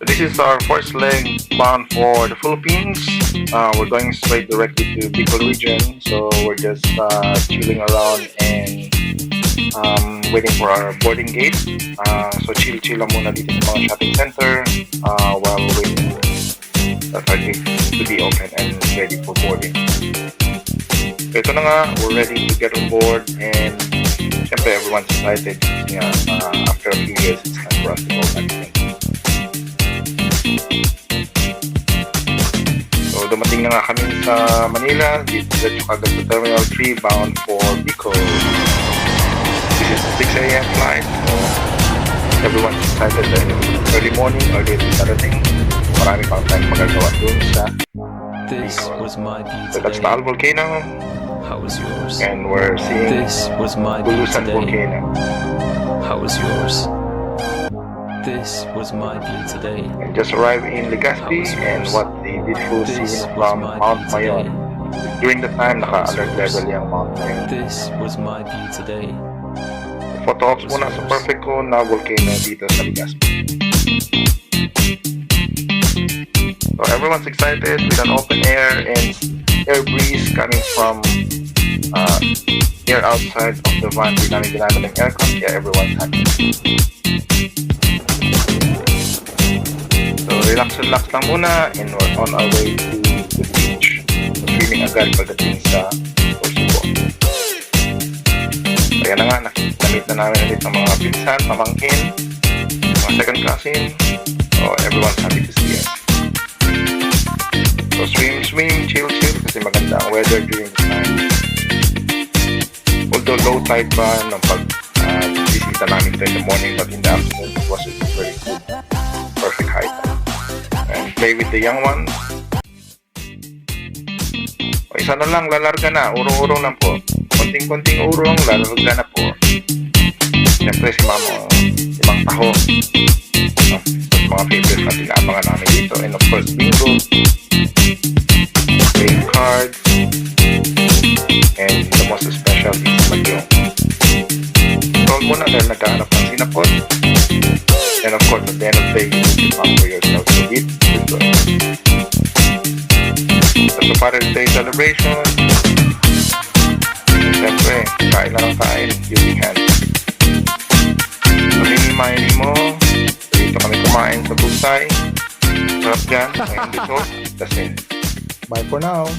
This is our first leg bound for the Philippines. We're going straight directly to Bicol region, so we're just chilling around and waiting for our boarding gate. So chill lang muna dito sa mga shopping center while waiting for our gate to be open and ready for boarding. So ito na nga, we're ready to get on board, and syempre everyone's excited kasi nga after a few years it's time for us to go back again. So dumating na nga kami sa Manila, dito kagad sa Terminal 3 bound for Bicol. This is a 6 a.m. flight, so everyone's excited that early morning, early darating. Marami pang time magagawa dun sa This Bicol. was my view So that's today. Taal Volcano, How was yours? and we're seeing This was my view Bulusan today. Volcano. How was yours? This was my view today. And just arrived in Legazpi, and what the beautiful scene This was from my Mount view Mayon. today. During the time, naka-alert level yung Mount Mayon. This was my view today. Photo ops muna sa perfect ko na volcano dito sa Legazpi. So everyone's excited with an open air and air breeze coming from air outside of the van. Di namin ginamit ng aircon, kaya everyone's happy. So relax lang muna, and we're on our way to the beach. So swimming agad pagdating sa Sorsogon. So yan na nga, nakita na namin ulit ng mga pinsan, pamangkin, mga second cousin. So everyone's happy to see us. So swim, chill kasi maganda ang weather during this time. Although low tide pa nung pag-visita namin ito in the morning, but in the afternoon it was very good. Perfect high tide. And play with the young ones. O isa na lang, lalarga na. Urong-urong lang po. Konting-konting urong, lalarga na po. Siyempre si Mama, limang taho. So, mga favorites na tinaabangan namin dito. And of course, bingo, playing cards, and the most special is magyong. Roll muna dahil nagkahanap ng sinapot. And of course, at the end of the day, you need to come for yourself to eat. So para sa day celebration, siyempre, kain na lang kain, using hands. Pamini-mini mo, dito kami kumain sa busay. Sarap dyan, ngayon dito, that's it. Bye for now.